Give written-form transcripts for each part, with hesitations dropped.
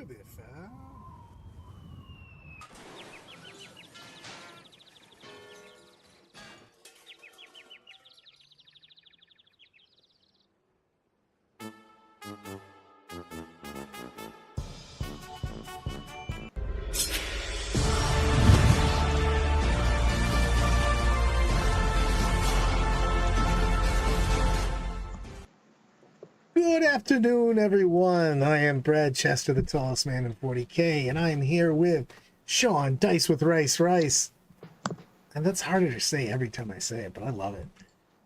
beautiful. Good afternoon, everyone. I am Brad Chester, the tallest man in 40K, and I am here with Sean Dice with Rice. And that's harder to say every time I say it, but I love it.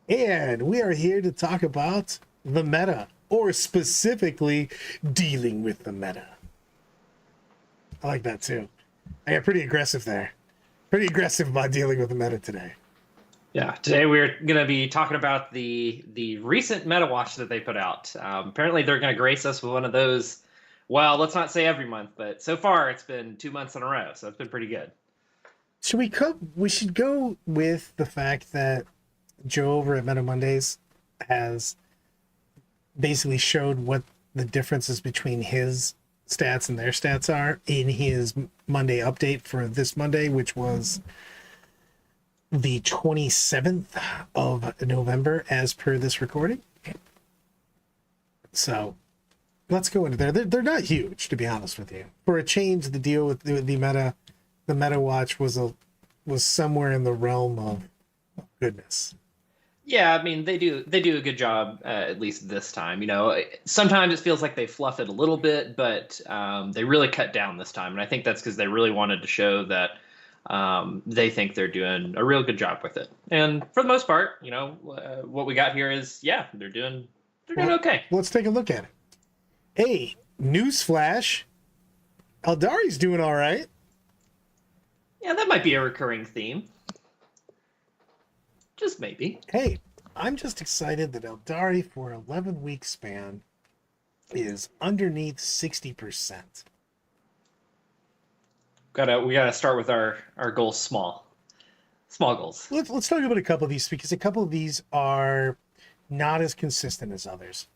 And we are here to talk about the meta, or specifically dealing with the meta. I like that too. I got pretty aggressive there. Pretty aggressive about dealing with the meta today. Yeah, today we're going to be talking about the recent Metawatch that they put out. Apparently they're going to grace us with one of those, well, let's not say every month, but so far it's been 2 months in a row, so it's been pretty good. We should go with the fact that Joe over at Meta Mondays has basically showed what the differences between his stats and their stats are in his Monday update for this Monday, which was the 27th of November as per this recording. So let's go into there. They're not huge, to be honest with you. For a change, the deal with the Metawatch was somewhere in the realm of goodness. Yeah, I mean they do a good job at least this time. You know, sometimes it feels like they fluff it a little bit, but they really cut down this time, and I think that's because they really wanted to show that they think they're doing a real good job with it. And for the most part, you know, what we got here is, yeah, they're doing okay. Let's take a look at it. Hey, newsflash, Eldari's doing all right. Yeah, that might be a recurring theme. Just maybe. Hey, I'm just excited that Eldari for an 11-week span is underneath 60%. We gotta start with our goals small goals. Let's talk about a couple of these, because a couple of these are not as consistent as others.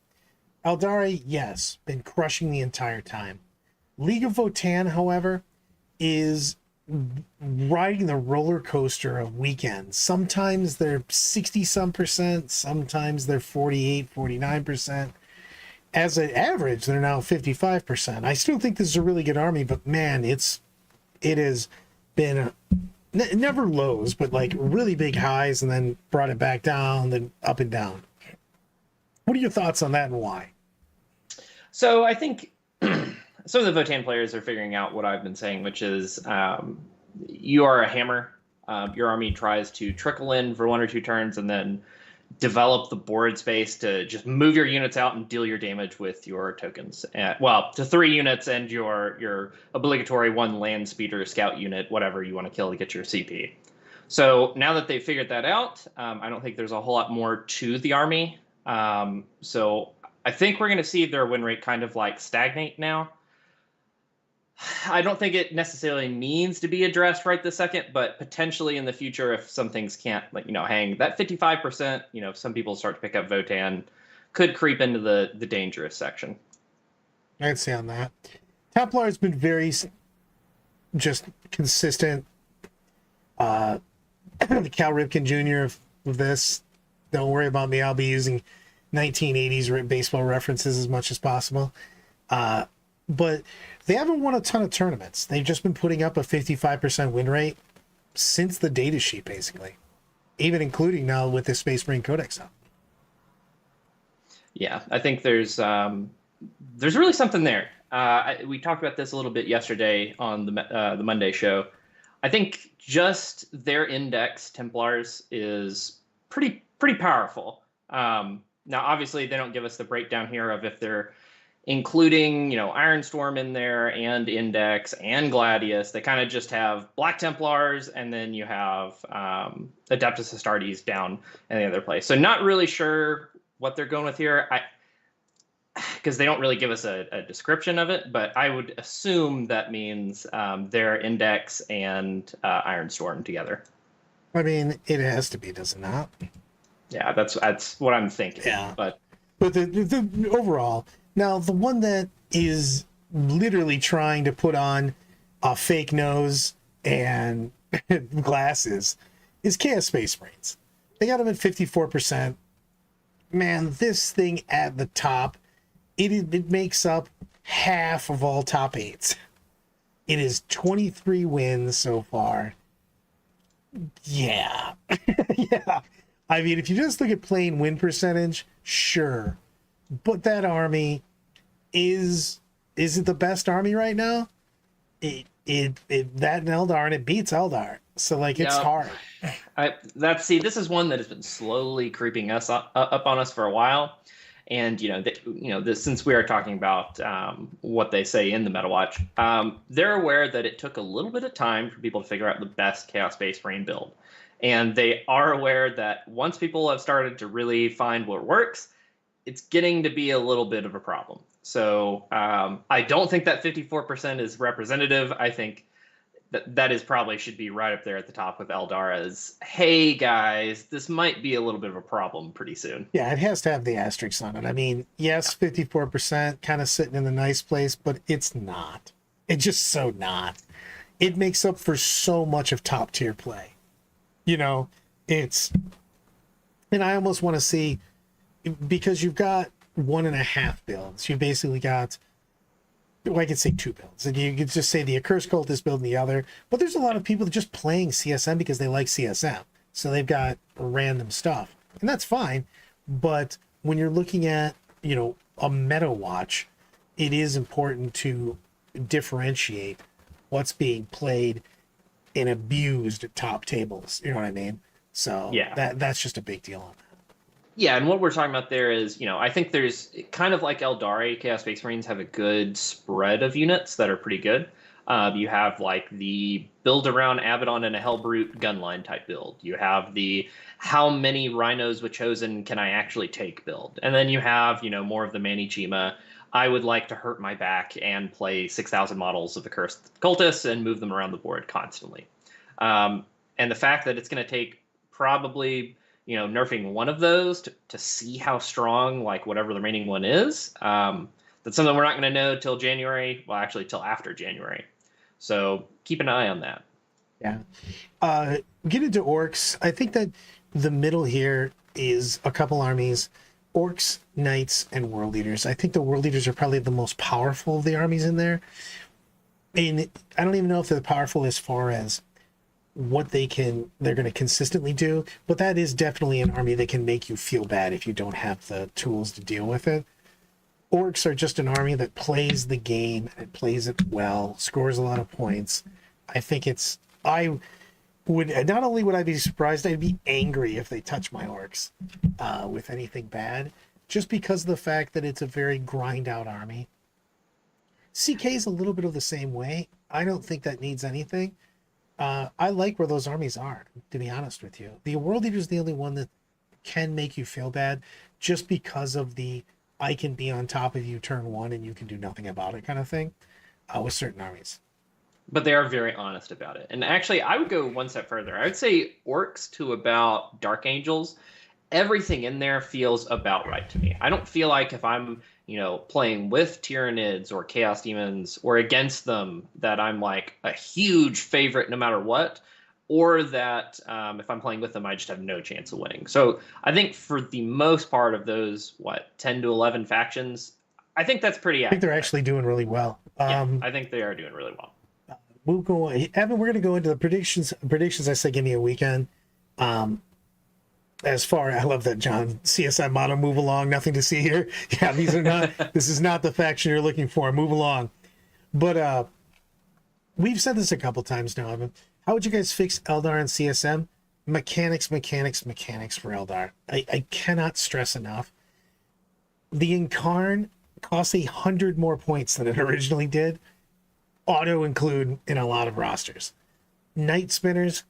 Eldari, yes, been crushing the entire time. League of Votann, however, is riding the roller coaster of weekends. Sometimes they're 60-some%, sometimes they're 49%. As an average, they're now 55%. I still think this is a really good army, but man, it has been never lows, but like really big highs, and then brought it back down, then up and down. What are your thoughts on that and why? So I think some of the Votann players are figuring out what I've been saying, which is you are a hammer. Your army tries to trickle in for 1 or 2 turns and then develop the board space to just move your units out and deal your damage with your tokens. To 3 units and your obligatory 1 land speeder scout unit, whatever you want to kill to get your CP. So now that they've figured that out, I don't think there's a whole lot more to the army. So I think we're going to see their win rate kind of like stagnate now. I don't think it necessarily needs to be addressed right this second, but potentially in the future, if some things can't, hang, that 55%, if some people start to pick up Votann, could creep into the dangerous section. I'd say on that. Templar has been very just consistent. The Cal Ripken Jr. of this, don't worry about me. I'll be using 1980s baseball references as much as possible. But they haven't won a ton of tournaments. They've just been putting up a 55% win rate since the data sheet, basically. Even including now with the Space Marine Codex up. Yeah, I think there's really something there. We talked about this a little bit yesterday on the Monday show. I think just their index, Templars, is pretty powerful. Now, obviously, they don't give us the breakdown here of if they're including, Ironstorm in there and Index and Gladius. They kind of just have Black Templars, and then you have Adeptus Astartes down in the other place. So not really sure what they're going with here, because they don't really give us a description of it, but I would assume that means their Index and Ironstorm together. I mean, it has to be, does it not? Yeah, that's what I'm thinking. Yeah. But the overall... Now, the one that is literally trying to put on a fake nose and glasses is Chaos Space Marines. They got them at 54%. Man, this thing at the top, it makes up half of all top 8s. It is 23 wins so far. Yeah. Yeah. I mean, if you just look at plain win percentage, sure. But that army is it the best army right now? That and Eldar, and it beats Eldar. So like it's hard. This is one that has been slowly creeping us up on us for a while. And since we are talking about what they say in the Metawatch, they're aware that it took a little bit of time for people to figure out the best Chaos Space Marine build, and they are aware that once people have started to really find what works, it's getting to be a little bit of a problem. So I don't think that 54% is representative. I think that is probably should be right up there at the top with Eldar as, hey guys, this might be a little bit of a problem pretty soon. Yeah, it has to have the asterisk on it. I mean, yes, 54% kind of sitting in the nice place, but it's not. It's just so not. It makes up for so much of top tier play. And I almost want to see, because you've got 1.5 builds, you basically got, well, I could say 2 builds, and you could just say the Accursed Cult is building the other, but there's a lot of people that just playing CSM because they like CSM, so they've got random stuff, and that's fine. But when you're looking at a meta watch, it is important to differentiate what's being played and abused at top tables. You know what I mean? So yeah, that's just a big deal on that. Yeah, and what we're talking about there is, I think there's kind of like Eldari, Chaos Space Marines have a good spread of units that are pretty good. You have like the build around Abaddon and a Hellbrute gunline type build. You have the how many rhinos with Chosen can I actually take build. And then you have, more of the Manichima. I would like to hurt my back and play 6,000 models of the Cursed Cultists and move them around the board constantly. And the fact that it's going to take probably nerfing one of those to see how strong, like, whatever the remaining one is. That's something we're not going to know till January. Well, actually, till after January. So keep an eye on that. Yeah. Get into Orks. I think that the middle here is a couple armies: Orks, Knights, and World Eaters. I think the World Eaters are probably the most powerful of the armies in there. And I don't even know if they're powerful as far as what they're going to consistently do, but that is definitely an army that can make you feel bad if you don't have the tools to deal with it. Orks are just an army that plays the game and plays it well, scores a lot of points. I think I would, not only would I be surprised, I'd be angry if they touch my Orks with anything bad, just because of the fact that it's a very grind out army. CK is a little bit of the same way. I don't think that needs anything. I like where those armies are, to be honest with you. The World Eater is the only one that can make you feel bad, just because of the I can be on top of you turn one and you can do nothing about it kind of thing with certain armies. But they are very honest about it. And actually, I would go one step further. I would say Orks to about Dark Angels, everything in there feels about right to me. I don't feel like if I'm playing with Tyranids or Chaos Demons or against them, that I'm like a huge favorite no matter what, or that if I'm playing with them, I just have no chance of winning. So I think for the most part of those, 10 to 11 factions, I think that's pretty accurate. I think they're actually doing really well. I think they are doing really well. We'll go, Evan, we're going to go into the predictions. I say give me a weekend. As far, I love that, John. CSI motto, move along, nothing to see here. Yeah, this is not the faction you're looking for. Move along. But we've said this a couple times now, Evan. How would you guys fix Eldar and CSM? Mechanics for Eldar. I cannot stress enough. The Incarn costs 100 more points than it originally did. Auto include in a lot of rosters. Night Spinners,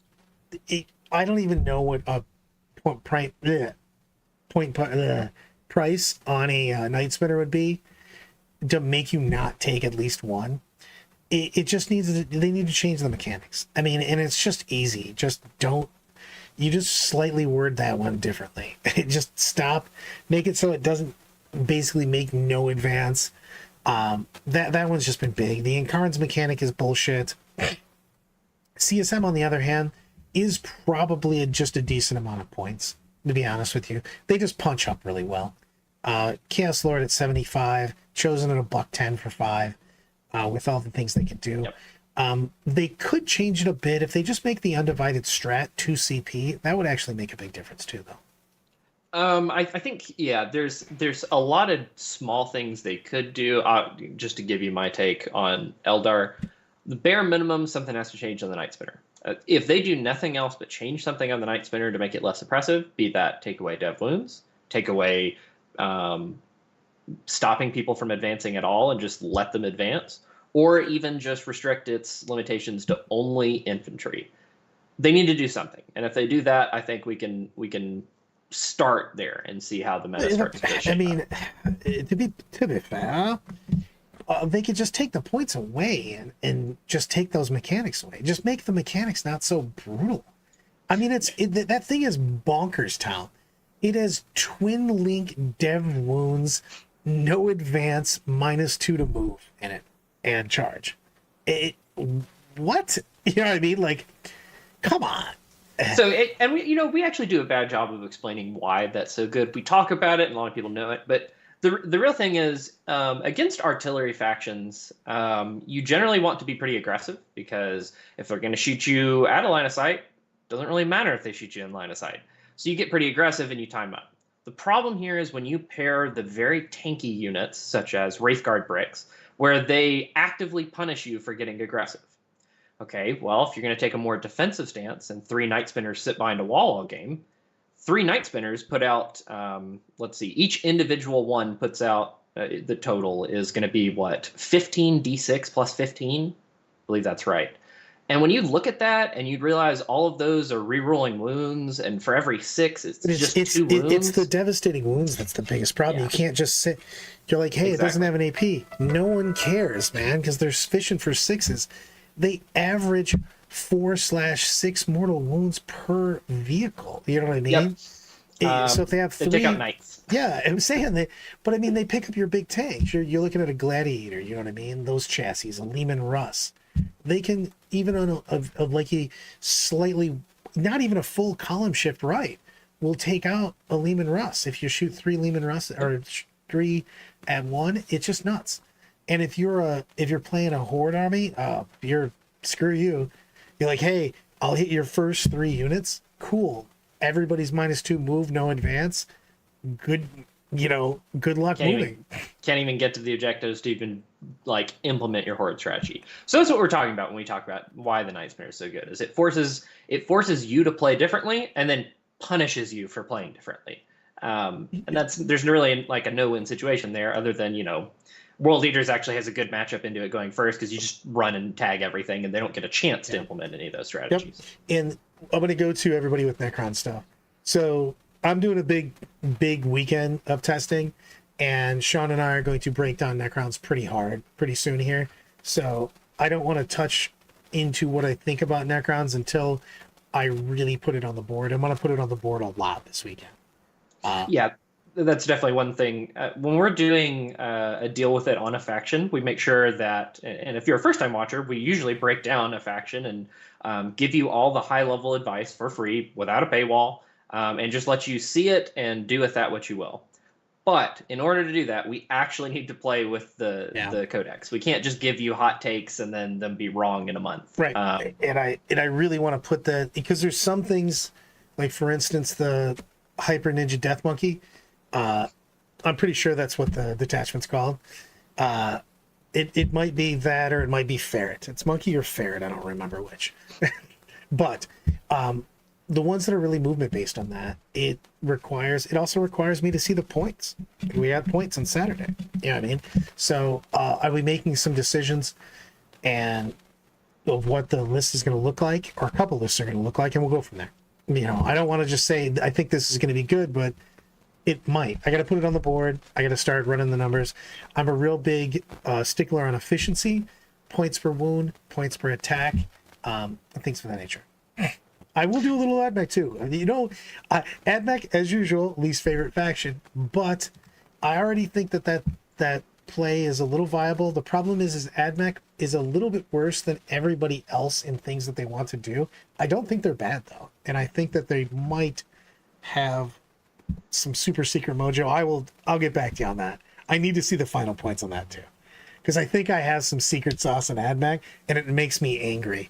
I don't even know what a price on a Night Spinner would be to make you not take at least one. It just they need to change the mechanics. I mean, and it's just easy. You just slightly word that one differently. Just stop, make it so it doesn't basically make no advance. That one's just been big. The Incarn's mechanic is bullshit. CSM, on the other hand, is probably just a decent amount of points, to be honest with you. They just punch up really well. Chaos Lord at 75, Chosen at $110 for 5, with all the things they can do. Yep. They could change it a bit if they just make the Undivided Strat 2 CP. That would actually make a big difference too, though. I think, yeah, there's a lot of small things they could do. Just to give you my take on Eldar, the bare minimum, something has to change on the Night Spinner. If they do nothing else but change something on the Night Spinner to make it less oppressive, be that take away dev wounds, take away stopping people from advancing at all and just let them advance, or even just restrict its limitations to only infantry. They need to do something, and if they do that, I think we can start there and see how the meta starts to shape. I mean, to be fair, they could just take the points away and just take those mechanics away. Just make the mechanics not so brutal. I mean, that thing is bonkers town. It has twin link dev wounds, no advance, -2 to move in it, and charge. What? You know what I mean? Like, come on. So, we actually do a bad job of explaining why that's so good. We talk about it, and a lot of people know it, but the real thing is, against artillery factions, you generally want to be pretty aggressive, because if they're going to shoot you at a line of sight, doesn't really matter if they shoot you in line of sight. So you get pretty aggressive and you time up. The problem here is when you pair the very tanky units, such as Wraithguard bricks, where they actively punish you for getting aggressive. Okay, well, if you're going to take a more defensive stance and 3 Night Spinners sit behind a wall all game, 3 Night Spinners put out, let's see, each individual one puts out, the total is going to be, what, 15 D6 plus 15? I believe that's right. And when you look at that and you'd realize all of those are rerolling wounds, and for every 6, it's just 2 wounds. It's the devastating wounds that's the biggest problem. Yeah. You can't just sit. You're like, hey, It doesn't have an AP. No one cares, man, because they're fishing for 6s. They average 4/6 mortal wounds per vehicle. You know what I mean? Yep. So if they have 3, they take out knights. Yeah, I'm saying that. But I mean, they pick up your big tanks. You're looking at a Gladiator. You know what I mean? Those chassis, a Lehman Russ. They can, even on like a slightly, not even a full column shift right, will take out a Lehman Russ. If you shoot 3 Lehman Russ or 3 at 1, it's just nuts. And if you're playing a horde army, screw you. You're like, hey, I'll hit your first 3 units. Cool. Everybody's -2 move, no advance. Good luck moving. Can't even get to the objectives to even like implement your horde strategy. So that's what we're talking about when we talk about why the Night Spinner is so good. Is it forces you to play differently and then punishes you for playing differently. And there's really like a no-win situation there, other than World Leaders actually has a good matchup into it going first, because you just run and tag everything and they don't get a chance to implement any of those strategies. Yep. And I'm going to go to everybody with Necron stuff. So I'm doing a big weekend of testing, and Sean and I are going to break down Necrons pretty hard pretty soon here. So I don't want to touch into what I think about Necrons until I really put it on the board. I'm going to put it on the board a lot this weekend. Yeah, that's definitely one thing. When we're doing a deal with it on a faction, we make sure that, and if you're a first-time watcher, we usually break down a faction and give you all the high-level advice for free without a paywall, and just let you see it and do with that what you will. But in order to do that, we actually need to play with the codex. We can't just give you hot takes and then them be wrong in a month. Right. And I really want to put that, because there's some things, like for instance the Hyper Ninja Death Monkey. I'm pretty sure that's what the detachment's called. It might be that, or it might be Ferret. It's Monkey or Ferret. I don't remember which. But the ones that are really movement based on that, it also requires me to see the points. We have points on Saturday. You know what I mean? So I'll be making some decisions and of what the list is going to look like, or a couple lists are going to look like, and we'll go from there. I don't want to just say I think this is going to be good, but it might. I got to put it on the board. I got to start running the numbers. I'm a real big stickler on efficiency, points per wound, points per attack, and things of that nature. I will do a little AdMech too. AdMech, as usual, least favorite faction, but I already think that play is a little viable. The problem is AdMech is a little bit worse than everybody else in things that they want to do. I don't think they're bad though, and I think that they might have some super secret mojo. I'll get back to you on that. I need to see the final points on that too, because I think I have some secret sauce in AdMech, and it makes me angry.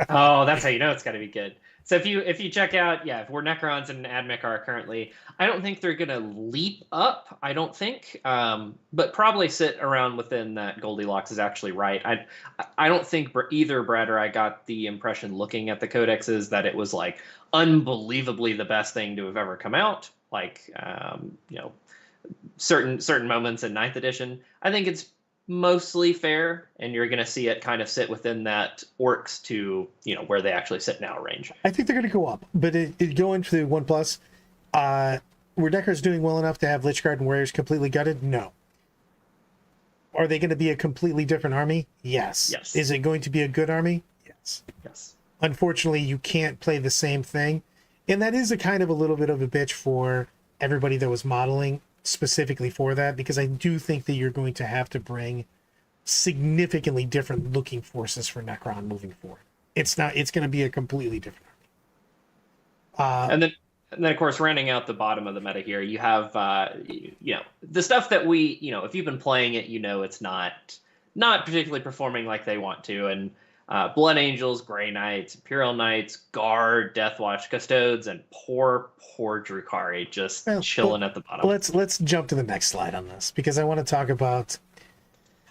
Oh, that's how you know it's got to be good. So if you check out, yeah, if where Necrons and AdMech are currently, I don't think they're gonna leap up. I don't think, but probably sit around within that Goldilocks is actually right. I don't think either Brad or I got the impression looking at the codexes that it was like unbelievably the best thing to have ever come out. Like certain moments in Ninth Edition. I think it's mostly fair, and you're going to see it kind of sit within that Orks to where they actually sit now range. I think they're going to go up, but it going to 1+. Were Deckers doing well enough to have Lich Guard and Warriors completely gutted? No. Are they going to be a completely different army? Yes. Yes. Is it going to be a good army? Yes. Yes. Unfortunately, you can't play the same thing, and that is a kind of a little bit of a bitch for everybody that was modeling specifically for that, because I do think that you're going to have to bring significantly different looking forces for Necron moving forward. It's going to be a completely different army. And then of course, rounding out the bottom of the meta here, you have the stuff that if you've been playing it, it's not particularly performing like they want to, and Blood Angels, Grey Knights, Imperial Knights, Guard, Deathwatch, Custodes, and poor Drukhari just chilling at the bottom. Let's jump to the next slide on this, because I want to talk about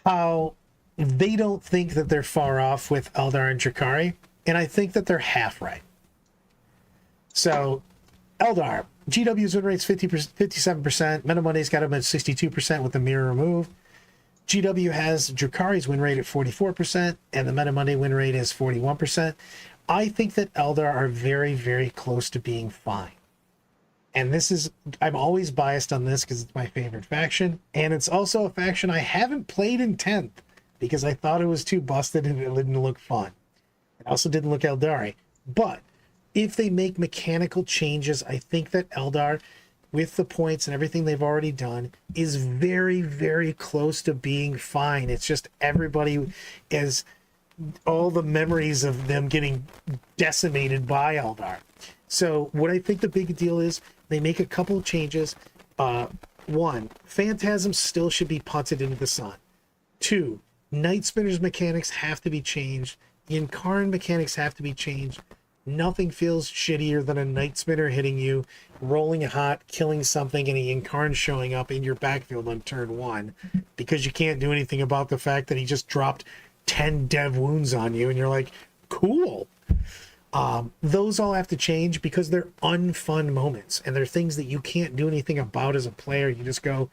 how they don't think that they're far off with Eldar and Drukhari, and I think that they're half right. So, Eldar, GW's win rate's 57%, Meta Monday's got them at 62% with the mirror remove. GW has Drukhari's win rate at 44%, and the Meta Monday win rate is 41%. I think that Eldar are very, very close to being fine. And I'm always biased on this because it's my favorite faction, and it's also a faction I haven't played in 10th because I thought it was too busted and it didn't look fun. It also didn't look Eldari. But if they make mechanical changes, I think that Eldar, with the points and everything they've already done, is very, very close to being fine. It's just everybody is all the memories of them getting decimated by Eldar. So what I think the big deal is, they make a couple of changes. One, Phantasms still should be punted into the sun. Two, Night Spinner's mechanics have to be changed. The Incarn mechanics have to be changed. Nothing feels shittier than a Night Spinner hitting you, rolling hot, killing something, and an Incarn showing up in your backfield on turn 1 because you can't do anything about the fact that he just dropped 10 dev wounds on you, and you're like, cool. Those all have to change because they're unfun moments, and they're things that you can't do anything about as a player. You just go,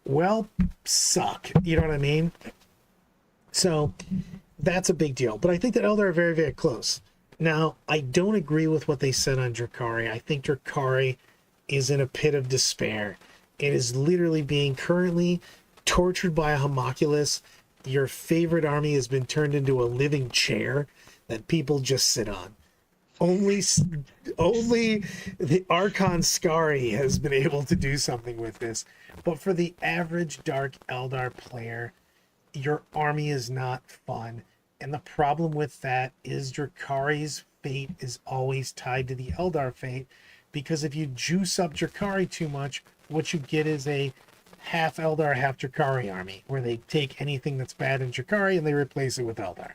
well, suck. You know what I mean? So that's a big deal. But I think that Eldar are very, very close. Now, I don't agree with what they said on Drukhari. I think Drukhari is in a pit of despair. It is literally being currently tortured by a homunculus. Your favorite army has been turned into a living chair that people just sit on. Only the Archon Skari has been able to do something with this. But for the average Dark Eldar player, your army is not fun. And the problem with that is Drukhari's fate is always tied to the Eldar fate, because if you juice up Drukhari too much, what you get is a half Eldar, half Drukhari army, where they take anything that's bad in Drukhari and they replace it with Eldar.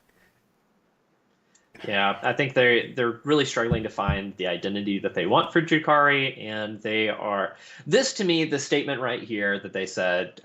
Yeah, I think they're really struggling to find the identity that they want for Drukhari, and they are. This, to me, the statement right here that they said,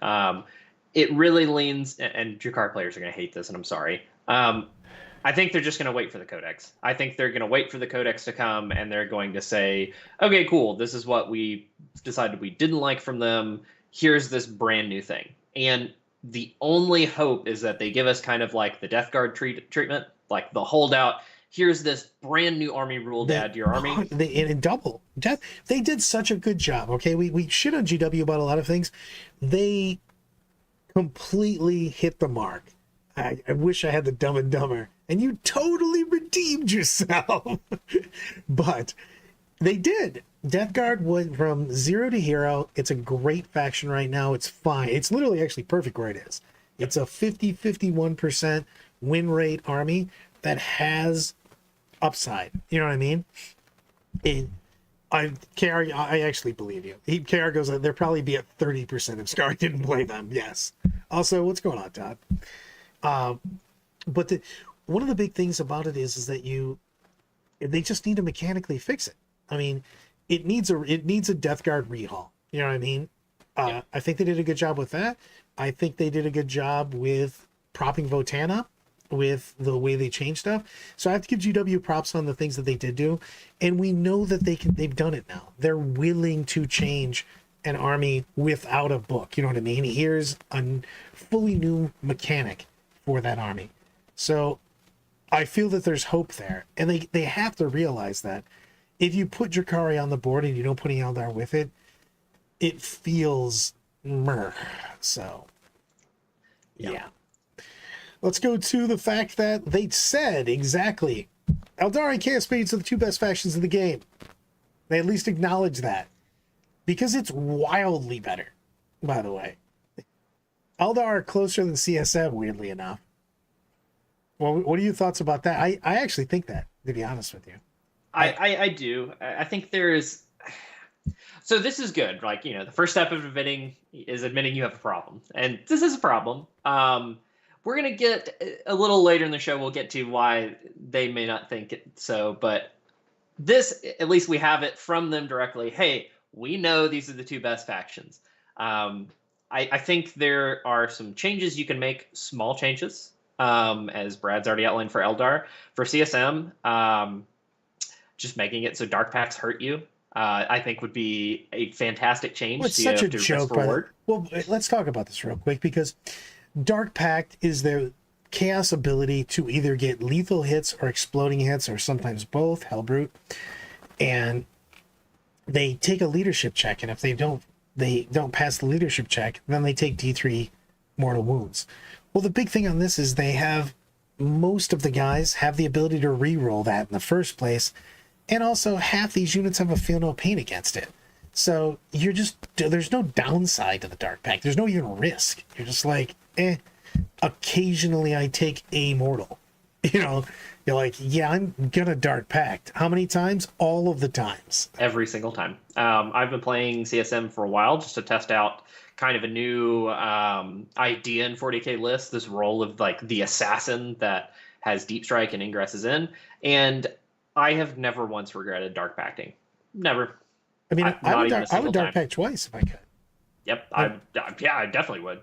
it really leans, and Drukhari players are going to hate this, and I'm sorry. I think they're just going to wait for the codex. I think they're going to wait for the codex to come, and they're going to say, okay, cool, this is what we decided we didn't like from them. Here's this brand new thing. And the only hope is that they give us kind of like the Death Guard treatment, like the holdout. Here's this brand new army rule to add to your army. In double. They did such a good job, okay? We shit on GW about a lot of things. They completely hit the mark. I wish I had the Dumb and Dumber, and you totally redeemed yourself. But They did. Death Guard went from 0 to hero. It's a great faction right now. It's fine. It's literally actually perfect where it is. It's a 51% win rate army that has upside. You know what I mean? I actually believe you. KR goes, they'll probably be at 30% if Scar didn't play them. Yes. Also, what's going on, Todd? But one of the big things about it is that they just need to mechanically fix it. I mean, it needs a Death Guard rehaul. You know what I mean? Yeah. I think they did a good job with that. I think they did a good job with propping Votan up with the way they change stuff. So I have to give GW props on the things that they did do. And we know that they've done it now. They're willing to change an army without a book. You know what I mean? Here's a fully new mechanic for that army. So I feel that there's hope there. And they have to realize that if you put Drukhari on the board and you don't put any Eldar with it, it feels meh. So, yeah. Let's go to the fact that they said exactly Eldar and Chaos Spades are the two best factions in the game. They at least acknowledge that. Because it's wildly better, by the way. Eldar are closer than CSM, weirdly enough. Well, what are your thoughts about that? I actually think that, to be honest with you. I do. I think there's... So this is good. Like, the first step of admitting is admitting you have a problem. And this is a problem. We're going to get a little later in the show, we'll get to why they may not think it so. But this, at least we have it from them directly. Hey, we know these are the two best factions. I think there are some changes you can make, small changes, as Brad's already outlined for Eldar. For CSM, just making it so dark packs hurt you, I think would be a fantastic change. Well, it's such a joke. Well, let's talk about this real quick, because Dark Pact is the chaos ability to either get lethal hits or exploding hits, or sometimes both, Hellbrute. And they take a leadership check, and if they don't pass the leadership check, then they take D3 mortal wounds. Well, the big thing on this is most of the guys have the ability to re-roll that in the first place, and also half these units have a feel no pain against it. So there's no downside to the Dark Pact. There's no even risk. You're just like, occasionally I take a mortal. You're like, yeah, I'm gonna Dark Pact. How many times? All of the times. Every single time. I've been playing CSM for a while just to test out kind of a new idea in 40k lists, this role of like the assassin that has deep strike and ingresses in. And I have never once regretted Dark Pacting. Never. I mean, I would Dark Pact twice if I could. Yep. I definitely would.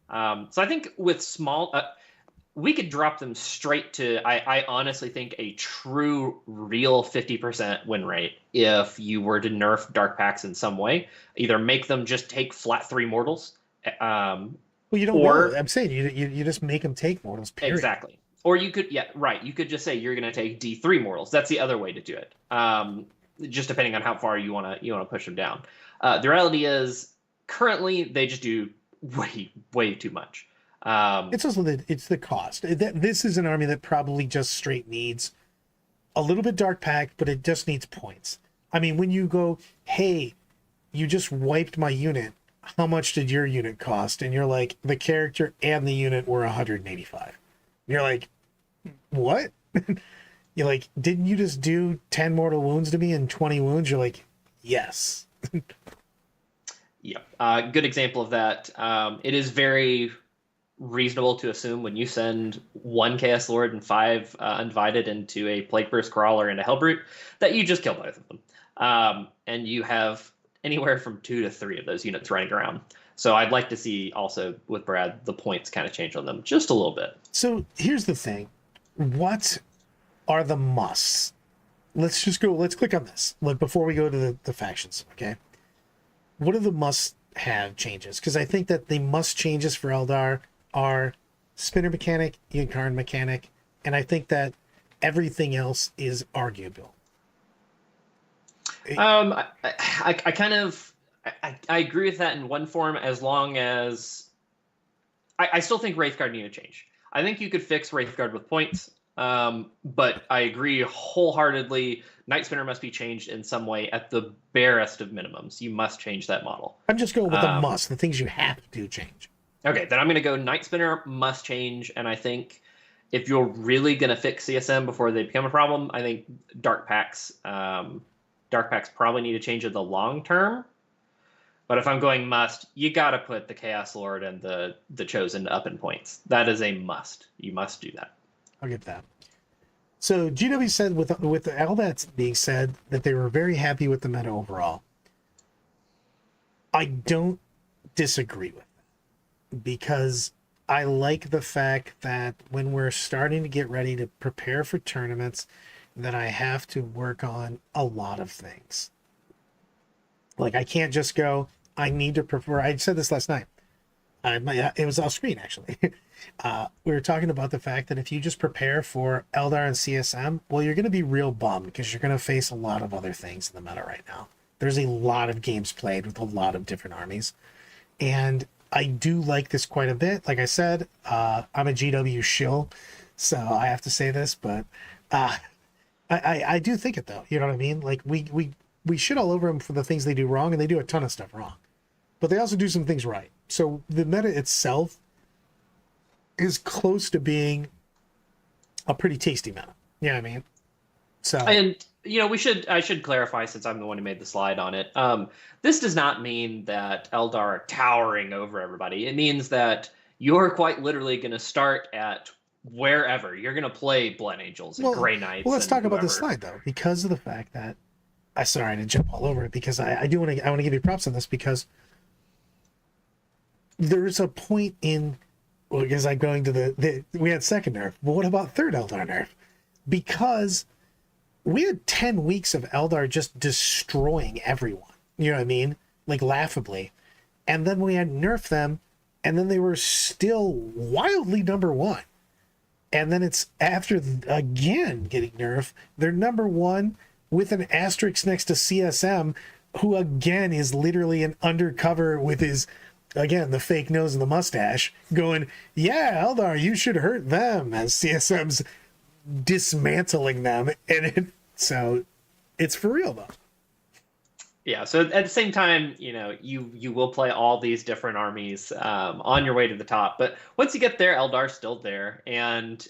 So I think with small, we could drop them straight to, I honestly think, a true, real 50% win rate if you were to nerf Dark Pacts in some way. Either make them just take flat 3 mortals. Well, you don't know. I'm saying you just make them take mortals, period. Exactly. Or you could, you could just say you're going to take D3 mortals. That's the other way to do it. Just depending on how far you want to push them down. The reality is, currently, they just do way too much. It's also the cost. This is an army that probably just straight needs a little bit Dark Pact, but it just needs points. I mean, when you go, hey, you just wiped my unit, how much did your unit cost? And you're like, the character and the unit were 185. You're like, what? You're like, didn't you just do 10 mortal wounds to me and 20 wounds? You're like, yes. Yep. Good example of that. It is very reasonable to assume when you send 1 Chaos Lord and 5 Uninvited into a Plague Burst Crawler and a Hellbrute, that you just kill both of them. And you have anywhere from 2 to 3 of those units running around. So I'd like to see also with Brad, the points kind of change on them just a little bit. So here's the thing. What are the musts? Let's click on this. Like, before we go to the factions, okay? What are the must-have changes? Because I think that the must changes for Eldar are spinner mechanic, Yunkarn mechanic, and I think that everything else is arguable. I kind of agree with that in one form, as long as I still think Wraithguard need a change. I think you could fix Wraithguard with points. But I agree wholeheartedly. Night Spinner must be changed in some way at the barest of minimums. You must change that model. I'm just going with the must, the things you have to change. Okay, then I'm going to go Night Spinner must change, and I think if you're really going to fix CSM before they become a problem, I think Dark Packs probably need to change in the long term. But if I'm going must, you got to put the Chaos Lord and the Chosen up in points. That is a must. You must do that. I'll get that. So GW said, with all that being said, that they were very happy with the meta overall. I don't disagree with that, because I like the fact that when we're starting to get ready to prepare for tournaments, that I have to work on a lot of things. Like, I can't just go, I need to prepare. I said this last night. It was off screen, actually. We were talking about the fact that if you just prepare for Eldar and CSM, well, you're going to be real bummed, because you're going to face a lot of other things in the meta right now. There's a lot of games played with a lot of different armies. And I do like this quite a bit. Like I said, I'm a GW shill, so I have to say this, but I do think it, though. You know what I mean? Like, we shit all over them for the things they do wrong, and they do a ton of stuff wrong. But they also do some things right. So the meta itself is close to being a pretty tasty meta. You know what I mean? So, and I should clarify, since I'm the one who made the slide on it. This does not mean that Eldar are towering over everybody. It means that you're quite literally going to start at wherever. You're going to play Blood Angels and Grey Knights. Well, let's talk about this slide, though, because of the fact that sorry to jump all over it, because I want to give you props on this, because there's a point in, well, because I'm going to we had second nerf, but what about third Eldar nerf? Because we had 10 weeks of Eldar just destroying everyone. You know what I mean? Like, laughably. And then we had nerfed them, and then they were still wildly number one. And then it's after, again, getting nerfed, they're number one with an asterisk next to CSM, who, again, is literally an undercover with his, again, the fake nose and the mustache, going, yeah, Eldar, you should hurt them, as CSM's dismantling them. And so it's for real, though. Yeah, so at the same time, you will play all these different armies on your way to the top. But once you get there, Eldar's still there. And,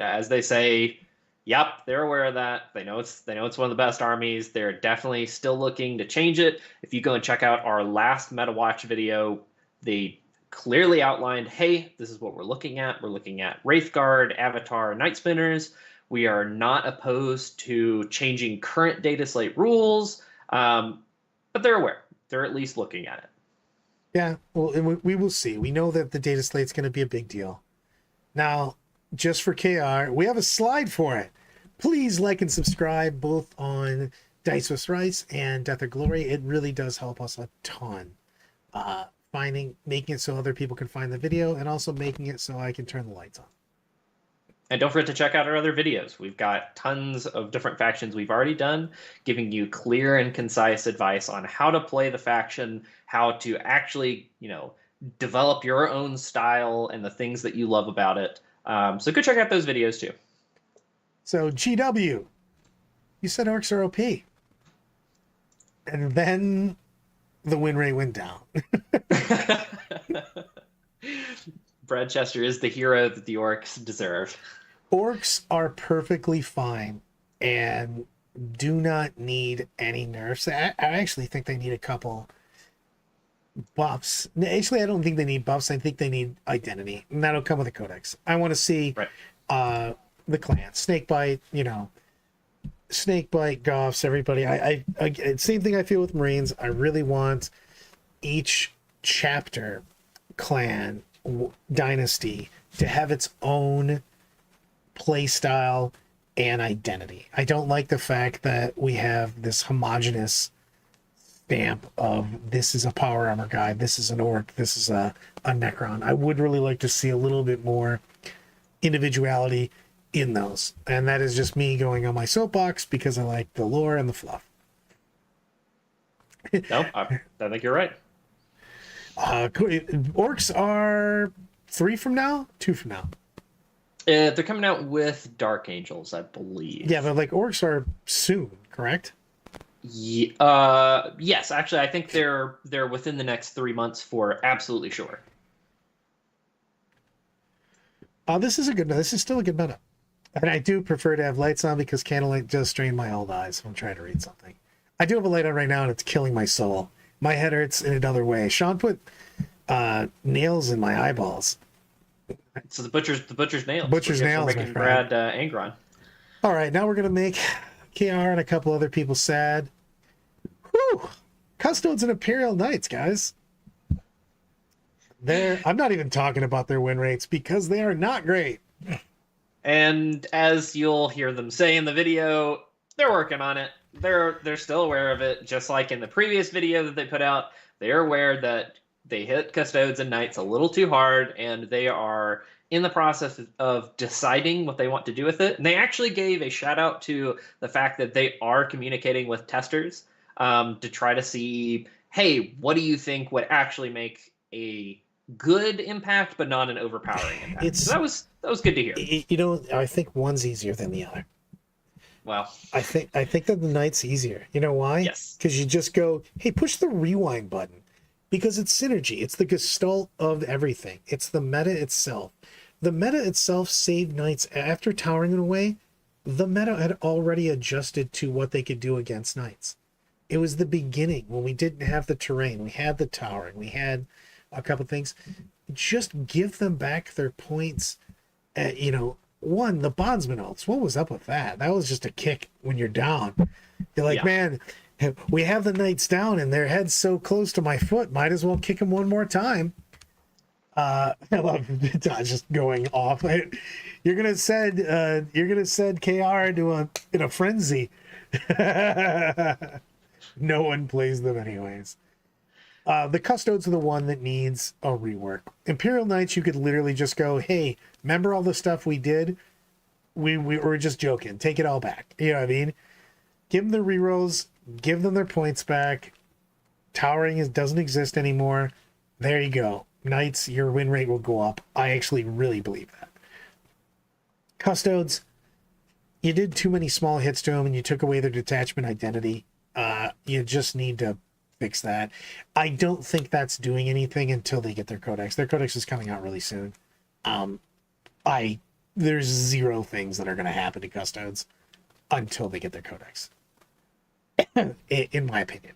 as they say, yep, they're aware of that. They know it's one of the best armies. They're definitely still looking to change it. If you go and check out our last Metawatch video, they clearly outlined, hey, this is what we're looking at. We're looking at Wraithguard, Avatar, Night Spinners. We are not opposed to changing current Dataslate rules, but they're aware. They're at least looking at it. Yeah, well, and we will see. We know that the Dataslate's going to be a big deal. Now, just for KR, we have a slide for it. Please like and subscribe both on Dice with Rice and Death or Glory. It really does help us a ton. Making it so other people can find the video, and also making it so I can turn the lights on. And don't forget to check out our other videos. We've got tons of different factions we've already done, giving you clear and concise advice on how to play the faction, how to actually, develop your own style and the things that you love about it. So go check out those videos too. So GW, you said Orks are OP. And then the win rate went down. Brad Chester is the hero that the Orks deserve. Orks are perfectly fine and do not need any nerfs. I actually think they need a couple buffs. Actually, I don't think they need buffs. I think they need identity, and that'll come with a codex. I want to see the clan, Snakebite, Snakebite, Goffs, everybody. I same thing I feel with Marines. I really want each chapter, clan, dynasty to have its own play style and identity. I don't like the fact that we have this homogenous stamp of this is a power armor guy, this is an orc, this is a Necron. I would really like to see a little bit more individuality in those. And that is just me going on my soapbox because I like the lore and the fluff. No, I think you're right. Orcs are 3 from now, 2 from now. They're coming out with Dark Angels, I believe. Yeah, but like orcs are soon, correct? Yes, actually, I think they're within the next 3 months for absolutely sure. This is a good. This is still a good meta, and I do prefer to have lights on because candlelight does strain my old eyes when I'm trying to read something. I do have a light on right now, and it's killing my soul. My head hurts in another way. Sean put nails in my eyeballs. So the butcher's nails. Butcher's nails, making Brad Angron. All right, now we're gonna make KR and a couple other people sad. Whew! Custodes and Imperial Knights, guys. I'm not even talking about their win rates because they are not great. And as you'll hear them say in the video, they're working on it. They're still aware of it, just like in the previous video that they put out. They're aware that they hit Custodes and Knights a little too hard, and they are in the process of deciding what they want to do with it. And they actually gave a shout out to the fact that they are communicating with testers to try to see, hey, what do you think would actually make a good impact, but not an overpowering impact? So that was good to hear. You know, I think one's easier than the other. Well, I think that the Knight's easier. You know why? Yes. Because you just go, hey, push the rewind button. Because it's synergy. It's the gestalt of everything. It's the meta itself. The meta itself saved Knights after towering it away. The meta had already adjusted to what they could do against Knights. It was the beginning when we didn't have the terrain. We had the towering. We had a couple things. Just give them back their points. One, the bondsman ults. What was up with that? That was just a kick when you're down. You're like, man, we have the Knights down and their head's so close to my foot. Might as well kick them one more time. I love just going off. You're gonna send KR in a frenzy. No one plays them anyways. The Custodes are the one that needs a rework. Imperial Knights, you could literally just go, hey, remember all the stuff we did? We were just joking. Take it all back. You know what I mean? Give them the rerolls. Give them their points back. Towering doesn't exist anymore. There you go. Knights, your win rate will go up. I actually really believe that. Custodes, you did too many small hits to them and you took away their detachment identity. You just need to fix that. I don't think that's doing anything until they get their codex. Their codex is coming out really soon. There's zero things that are going to happen to Custodes until they get their codex. In my opinion.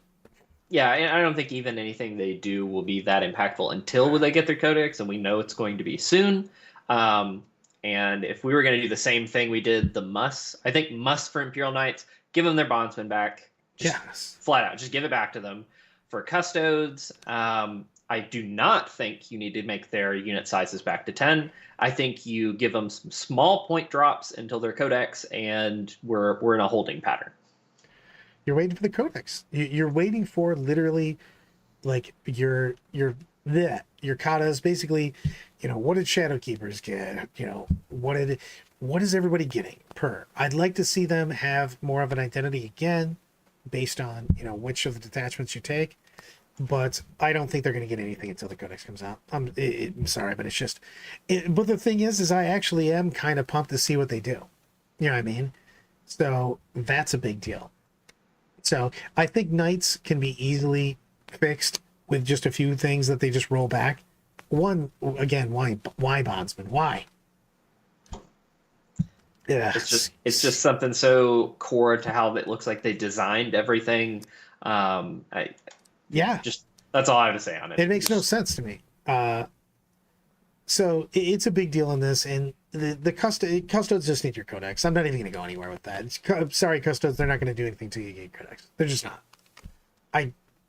Yeah, I don't think even anything they do will be that impactful until they get their codex, and we know it's going to be soon. And if we were going to do the same thing we did the Muss, I think Muss for Imperial Knights, give them their bondsman back. Yes. Flat out, just give it back to them. For Custodes, I do not think you need to make their unit sizes back to 10. I think you give them some small point drops until their codex, and we're in a holding pattern. You're waiting for the codex. You're waiting for literally, like your katas. Basically, what did Shadowkeepers get? What is everybody getting per? I'd like to see them have more of an identity again, based on which of the detachments you take. But I don't think they're going to get anything until the codex comes out. I'm sorry, but it's just. But the thing is I actually am kind of pumped to see what they do. You know what I mean? So that's a big deal. So I think Knights can be easily fixed with just a few things that they just roll back. One, again, why bondsman? Why? Yeah, it's just something so core to how it looks like they designed everything. Just that's all I have to say on it. It makes no sense to me. So it's a big deal in this, and the Custodes just need your codex. I'm not even going to go anywhere with that. Sorry, Custodes, they're not going to do anything till you get codex. They're just not.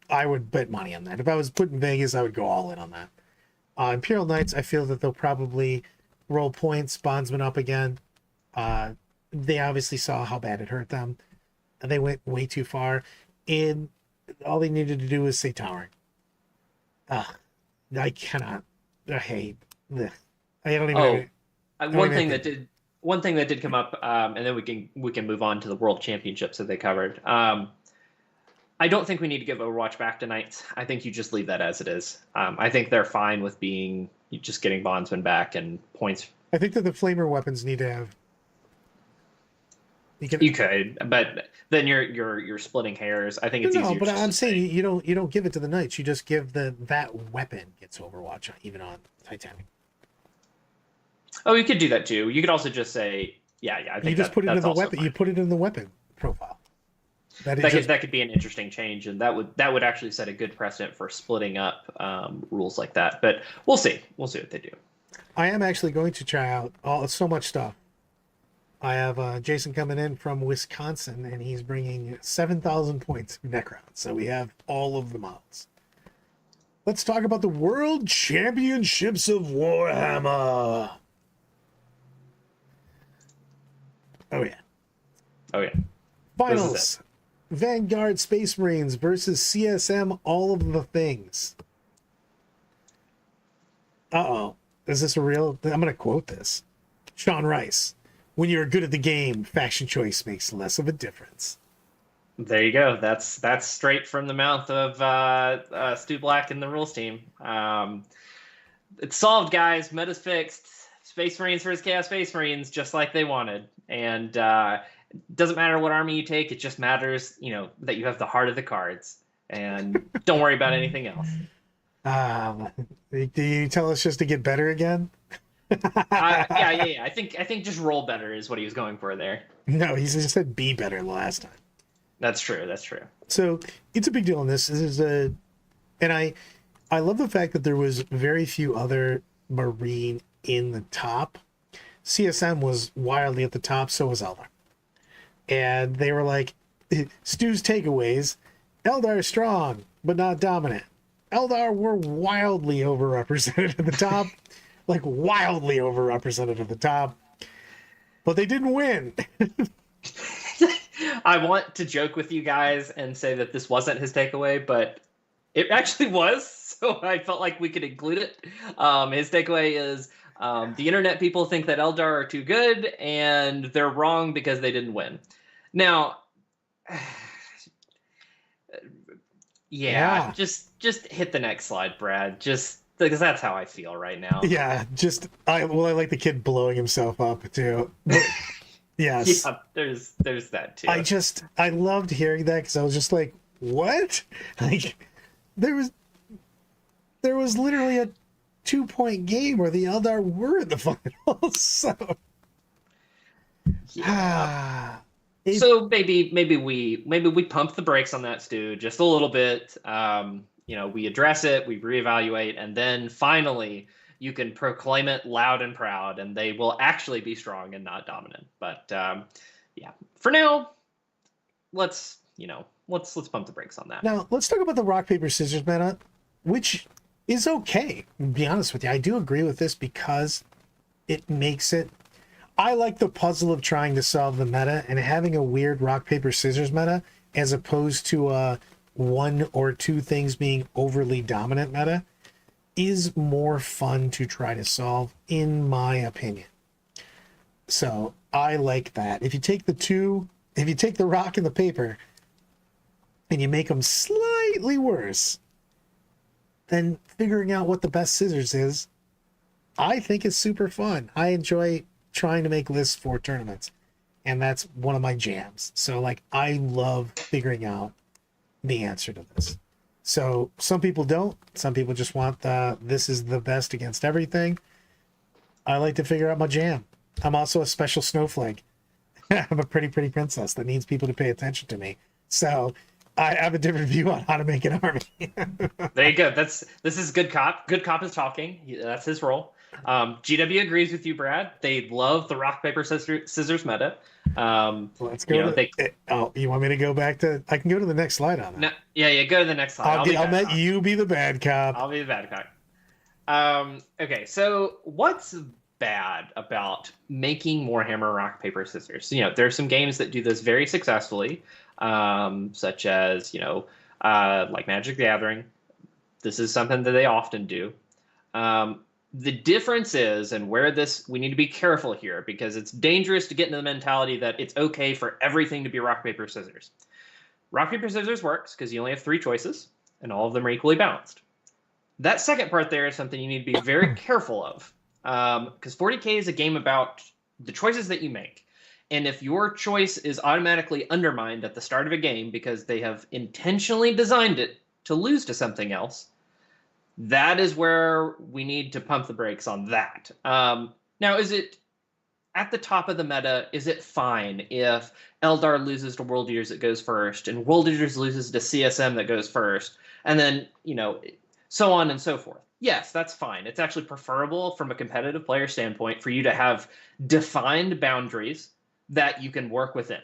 I would bet money on that. If I was put in Vegas, I would go all in on that. Imperial Knights, I feel that they'll probably roll points, bondsman up again. They obviously saw how bad it hurt them, and they went way too far. And all they needed to do was say towering. I cannot. I hate. I don't even. One thing that did come up, and then we can move on to the World Championships that they covered. I don't think we need to give Overwatch back to Knights. I think you just leave that as it is. I think they're fine with being just getting bondsmen back and points. I think that the flamer weapons need to have. You could, but then you're splitting hairs. I think it's easier. No, but just I'm to saying say, you don't give it to the knights. You just give that weapon gets Overwatch even on Titanic. oh, you could do that too. You could also just say, yeah. I think You just put it in that's the also weapon. fine. You put it in the weapon profile. That could be an interesting change, and that would actually set a good precedent for splitting up rules like that. But we'll see. We'll see what they do. I am actually going to try out so much stuff. I have Jason coming in from Wisconsin, and he's bringing 7,000 points of Necron. So we have all of the models. Let's talk about the World Championships of Warhammer. Oh, yeah. Oh, yeah. Finals. Vanguard Space Marines versus CSM All of the Things. Uh-oh. Is this a real... I'm going to quote this. Sean Rice. When you're good at the game, faction choice makes less of a difference. There you go. That's straight from the mouth of Stu Black and the rules team. It's solved, guys. Meta's fixed. Space Marines versus Chaos Space Marines, just like they wanted. And it doesn't matter what army you take. It just matters, that you have the heart of the cards. And don't worry about anything else. Do you tell us just to get better again? Yeah. I think just roll better is what he was going for there. No, he just said be better the last time. That's true. So it's a big deal in this. And I love the fact that there was very few other Marine in the top. CSM was wildly at the top, so was Eldar. And they were like, Stu's takeaways, Eldar is strong, but not dominant. Eldar were wildly overrepresented at the top. Like wildly overrepresented at the top. But they didn't win. I want to joke with you guys and say that this wasn't his takeaway, but it actually was. So I felt like we could include it. His takeaway is the internet people think that Eldar are too good, and they're wrong because they didn't win. Now, just hit the next slide, Brad. Just because that's how I feel right now. Yeah, I like the kid blowing himself up too. But, yes. Yeah, there's that too. I loved hearing that because I was just like, what? Like there was literally a 2-point game where the Eldar were in the finals. So so maybe we pump the brakes on that, Stu, just a little bit. We address it, we reevaluate, and then finally you can proclaim it loud and proud, and they will actually be strong and not dominant. But for now, let's pump the brakes on that. Now let's talk about the rock paper scissors meta, which is okay. To be honest with you, I do agree with this because it makes it. I like the puzzle of trying to solve the meta and having a weird rock paper scissors meta as opposed to one or two things being overly dominant meta is more fun to try to solve, in my opinion. So I like that. If you take the rock and the paper and you make them slightly worse, then figuring out what the best scissors is, I think is super fun. I enjoy trying to make lists for tournaments, and that's one of my jams. So I love figuring out the answer to this. So some people don't. Some people just want this is the best against everything. I like to figure out my jam. I'm also a special snowflake. I'm a pretty princess that needs people to pay attention to me. So I have a different view on how to make an army. There you go. This is good cop. Good cop is talking. That's his role. GW agrees with you, Brad. They love the rock paper scissors meta. Let's go. You want me to go back to? I can go to the next slide on that. No, yeah. Go to the next slide. I'll let you be the bad cop. I'll be the bad cop. Okay. So what's bad about making Warhammer rock paper scissors? There's some games that do this very successfully, such as like Magic the Gathering. This is something that they often do. The difference is, and where we need to be careful here, because it's dangerous to get into the mentality that it's okay for everything to be rock, paper, scissors. Rock, paper, scissors works because you only have 3 choices, and all of them are equally balanced. That second part there is something you need to be very careful of, because 40K is a game about the choices that you make. And if your choice is automatically undermined at the start of a game because they have intentionally designed it to lose to something else, that is where we need to pump the brakes on that. Now, is it at the top of the meta? Is it fine if Eldar loses to World Eaters that goes first, and World Eaters loses to CSM that goes first, and then, so on and so forth? Yes, that's fine. It's actually preferable from a competitive player standpoint for you to have defined boundaries that you can work within.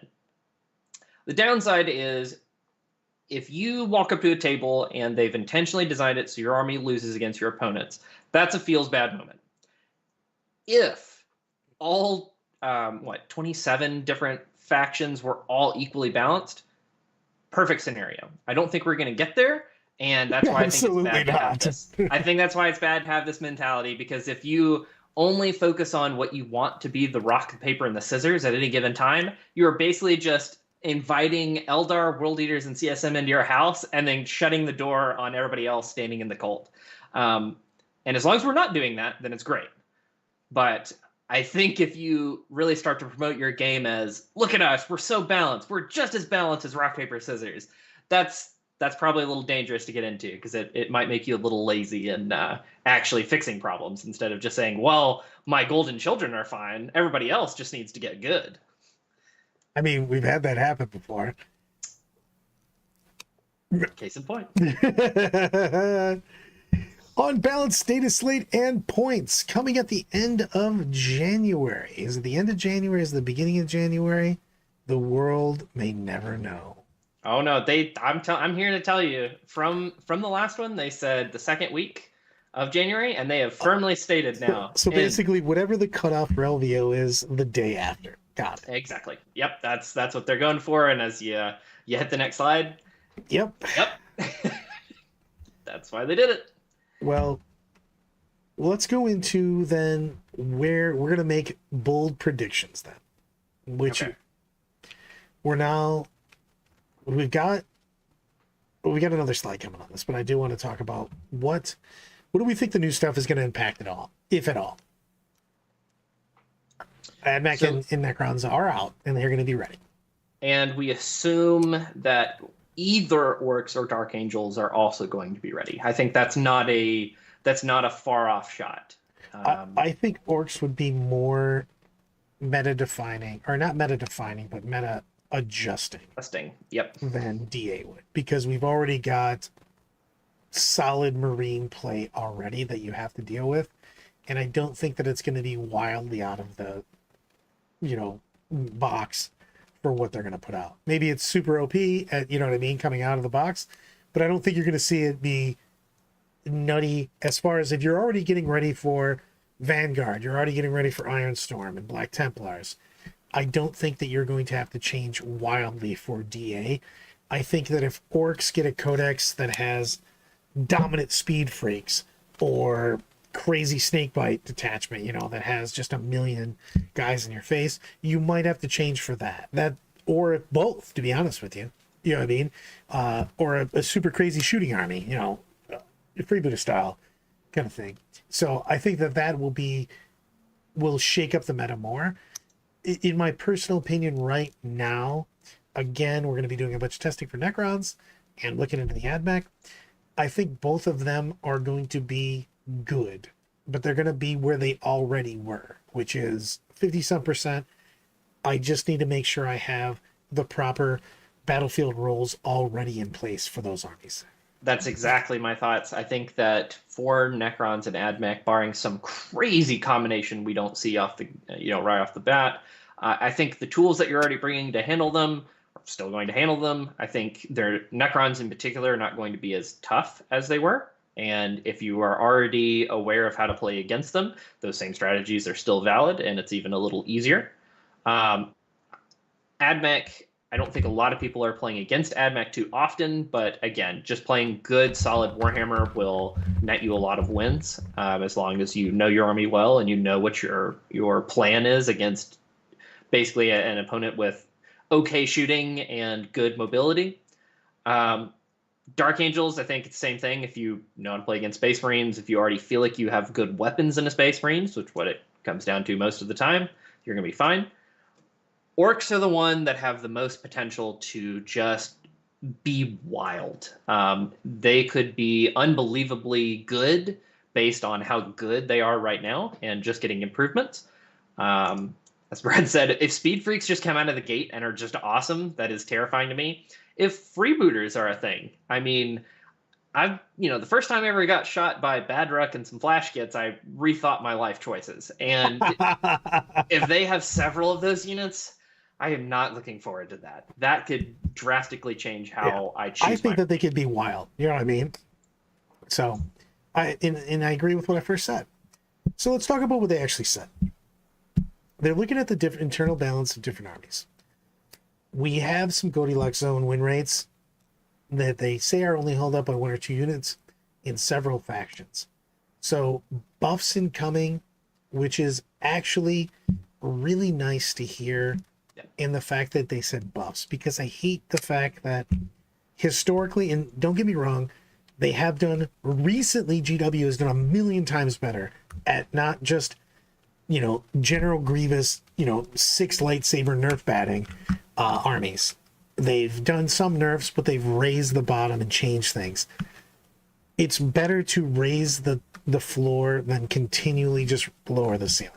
The downside is if you walk up to a table and they've intentionally designed it so your army loses against your opponents, that's a feels bad moment. If all 27 different factions were all equally balanced, perfect scenario. I don't think we're going to get there, and that's why I think it's bad to have this. I think that's why it's bad to have this mentality, because if you only focus on what you want to be the rock, the paper, and the scissors at any given time, you're basically just inviting Eldar, World Eaters, and CSM into your house and then shutting the door on everybody else standing in the cold. And as long as we're not doing that, then it's great. But I think if you really start to promote your game as, look at us, we're so balanced, we're just as balanced as rock, paper, scissors, that's probably a little dangerous to get into, because it might make you a little lazy in actually fixing problems instead of just saying, well, my golden children are fine, everybody else just needs to get good. I mean, we've had that happen before. Case in point. Unbalanced Dataslate and points coming at the end of January. Is it the end of January? Is it the beginning of January? The world may never know. Oh no, I'm here to tell you, from the last one, they said the second week of January, and they have firmly stated now. So basically, whatever the cutoff for LVO is, the day after. Got it. Exactly. Yep, that's what they're going for. And as you hit the next slide. Yep. That's why they did it. Well, let's go into then where we're going to make bold predictions then, which we've got another slide coming on this, but I do want to talk about what do we think the new stuff is going to impact at all, if at all. AdMech and Necrons are out, and they're going to be ready. And we assume that either Orcs or Dark Angels are also going to be ready. I think that's not a far off shot. I think Orcs would be more meta defining, or not meta defining, but meta adjusting. Yep. Than DA would, because we've already got solid Marine play already that you have to deal with, and I don't think that it's going to be wildly out of the box for what they're going to put out. Maybe it's super OP at, you know what I mean, coming out of the box, but I don't think you're going to see it be nutty as far as if you're already getting ready for Vanguard, you're already getting ready for Ironstorm and Black Templars. I don't think that you're going to have to change wildly for DA. I think that if Orcs get a codex that has dominant speed freaks or crazy snakebite detachment, that has just a million guys in your face, you might have to change for that or both, to be honest with you. You know what I mean? Or a super crazy shooting army, freebooter style kind of thing. So I think that will shake up the meta more. In my personal opinion right now, again, we're going to be doing a bunch of testing for Necrons and looking into the AdMech. I think both of them are going to be good, but they're going to be where they already were, which is 50-some%. I just need to make sure I have the proper battlefield roles already in place for those armies. That's exactly my thoughts. I think that for Necrons and AdMech, barring some crazy combination we don't see right off the bat, I think the tools that you're already bringing to handle them are still going to handle them. I think their Necrons in particular are not going to be as tough as they were. And if you are already aware of how to play against them, those same strategies are still valid, and it's even a little easier. AdMech, I don't think a lot of people are playing against AdMech too often, but again, just playing good, solid Warhammer will net you a lot of wins, as long as you know your army well and you know what your plan is against basically an opponent with okay shooting and good mobility. Dark Angels, I think it's the same thing. If you know how to play against Space Marines, if you already feel like you have good weapons in a Space Marines, which what it comes down to most of the time, you're going to be fine. Orcs are the one that have the most potential to just be wild. They could be unbelievably good based on how good they are right now and just getting improvements. As Brad said, if speed freaks just come out of the gate and are just awesome, that is terrifying to me. If freebooters are a thing, I mean, the first time I ever got shot by Badruck and some flash kits, I rethought my life choices. And if they have several of those units, I am not looking forward to that. That could drastically change how I choose. I think that they could be wild. You know what I mean? So, I agree with what I first said. So let's talk about what they actually said. They're looking at the different internal balance of different armies. We have some Goldilocks zone win rates that they say are only held up by 1 or 2 units in several factions. So buffs incoming, which is actually really nice to hear. In the fact that they said buffs, because I hate the fact that historically, and don't get me wrong, they have done recently, GW has done a million times better at not just, General Grievous, 6 lightsaber nerf batting armies. They've done some nerfs, but they've raised the bottom and changed things. It's better to raise the floor than continually just lower the ceiling.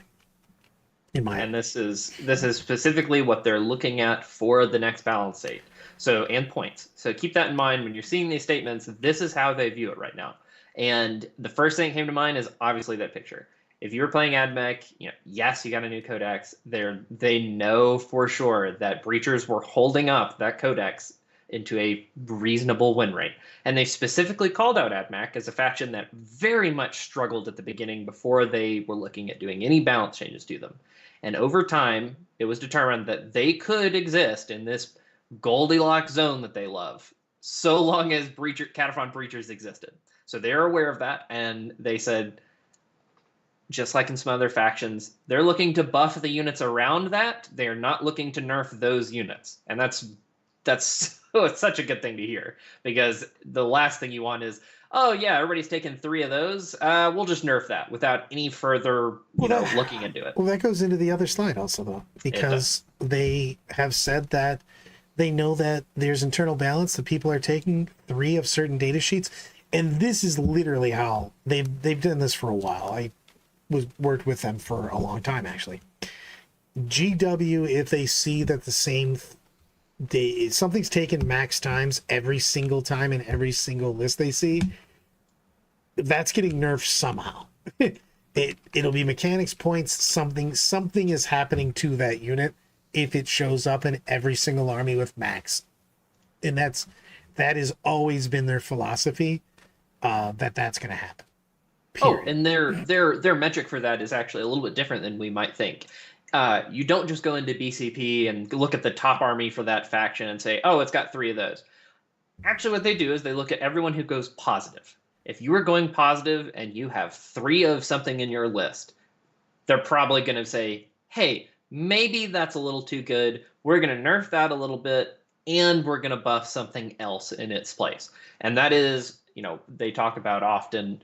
And this is specifically what they're looking at for the next balance state. So, and points. So keep that in mind when you're seeing these statements. This is how they view it right now. And the first thing that came to mind is obviously that picture. If you were playing AdMech, yes, you got a new codex. They know for sure that breachers were holding up that codex into a reasonable win rate. And they specifically called out AdMech as a faction that very much struggled at the beginning before they were looking at doing any balance changes to them. And over time, it was determined that they could exist in this Goldilocks zone that they love, so long as Cataphront breachers existed. So they're aware of that, and they said, just like in some other factions, they're looking to buff the units around that. They're not looking to nerf those units. And that's it's such a good thing to hear, because the last thing you want is, oh yeah, everybody's taken 3 of those. We'll just nerf that without any further, looking into it. Well, that goes into the other slide also, though, because they have said that they know that there's internal balance. The people are taking 3 of certain data sheets, and this is literally how they've done this for a while. I worked with them for a long time, actually. GW, if they see that the same something's taken max times every single time in every single list they see, that's getting nerfed somehow. It'll be mechanics points, something is happening to that unit if it shows up in every single army with max. And that has always been their philosophy, that's going to happen. Period. Oh, and their metric for that is actually a little bit different than we might think. You don't just go into BCP and look at the top army for that faction and say, oh, it's got 3 of those. Actually, what they do is they look at everyone who goes positive. If you are going positive and you have 3 of something in your list, they're probably going to say, hey, maybe that's a little too good. We're going to nerf that a little bit, and we're going to buff something else in its place. And that is, they talk about often,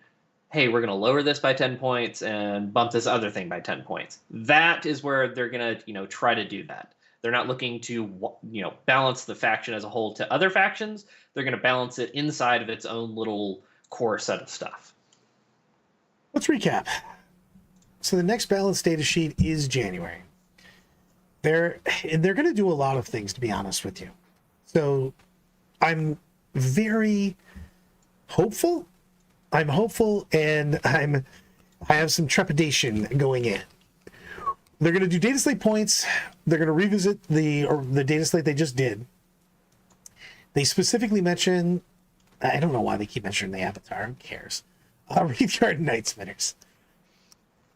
hey, we're going to lower this by 10 points and bump this other thing by 10 points. That is where they're going to, try to do that. They're not looking to, balance the faction as a whole to other factions. They're going to balance it inside of its own little core set of stuff. Let's recap. So the next balance data sheet is January. They're going to do a lot of things, to be honest with you. So I'm very hopeful. I'm hopeful, and I have some trepidation going in. They're going to do Dataslate points. They're going to revisit the Dataslate they just did. They specifically mention, I don't know why they keep mentioning the Avatar. Who cares? Reefyard Night Spinners.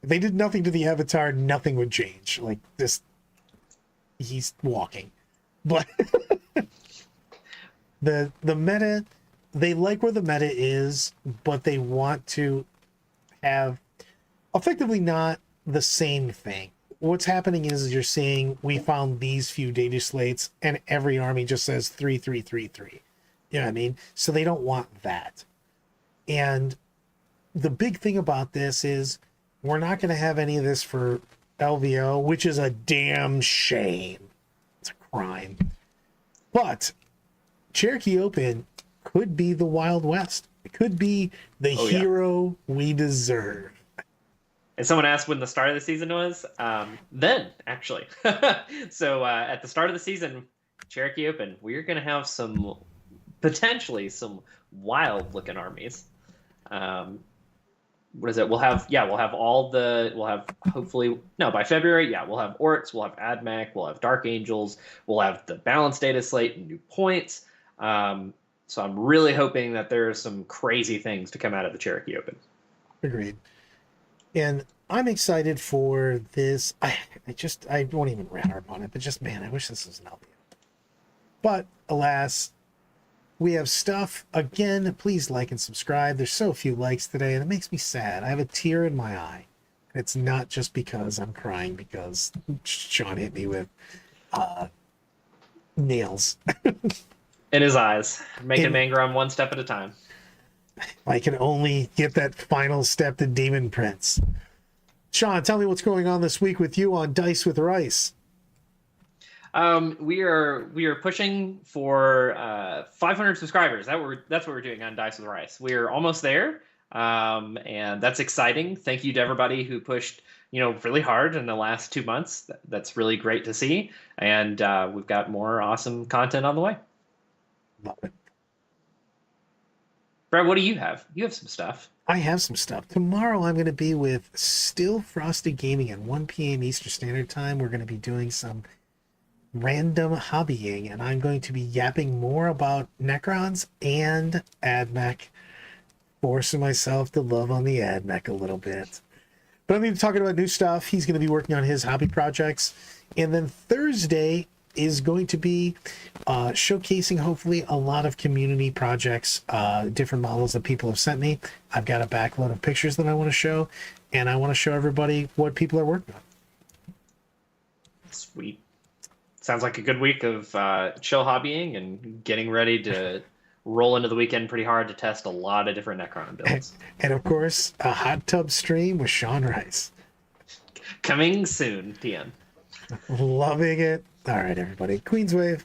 If they did nothing to the Avatar, nothing would change. Like this, he's walking. But the meta, they like where the meta is, but they want to have effectively not the same thing. What's happening is you're seeing, we found these few data slates and every army just says 3, 3, 3, 3. You know what I mean? So they don't want that. And the big thing about this is we're not going to have any of this for LVO, which is a damn shame. It's a crime. But Cherokee Open could be the Wild West. It could be the hero we deserve. And someone asked when the start of the season was. Then, actually. So at the start of the season, Cherokee Open, we're going to have potentially some wild-looking armies. What is it? We'll have hopefully, no, by February, we'll have Orks, we'll have AdMech, we'll have Dark Angels, we'll have the balanced Dataslate and new points. So I'm really hoping that there are some crazy things to come out of the Cherokee Open. Agreed. And I'm excited for this. I won't even rant on it, but just, man, I wish this was an LVO. But alas, we have stuff. Again, please like and subscribe. There's so few likes today, and it makes me sad. I have a tear in my eye. It's not just because I'm crying because Sean hit me with nails. In his eyes. Making him angry on one step at a time. I can only get that final step to Demon Prince. Sean, tell me what's going on this week with you on Dice with Rice. We are pushing for 500 subscribers. That's what we're doing on Dice with Rice. We're almost there, and that's exciting. Thank you to everybody who pushed, really hard in the last 2 months. That's really great to see, and we've got more awesome content on the way. Love it. Brad, what do you have? You have some stuff. I have some stuff. Tomorrow I'm going to be with Still Frosted Gaming at 1 p.m. Eastern Standard Time. We're going to be doing some random hobbying, and I'm going to be yapping more about Necrons and AdMech, forcing myself to love on the AdMech a little bit. But I'm going to be talking about new stuff. He's going to be working on his hobby projects. And then Thursday is going to be showcasing, hopefully, a lot of community projects, different models that people have sent me. I've got a backload of pictures that I want to show, and I want to show everybody what people are working on. Sweet. Sounds like a good week of chill hobbying and getting ready to roll into the weekend pretty hard to test a lot of different Necron builds. And of course, a hot tub stream with Sean Rice. Coming soon, PM. Loving it. All right, everybody. Queenswave.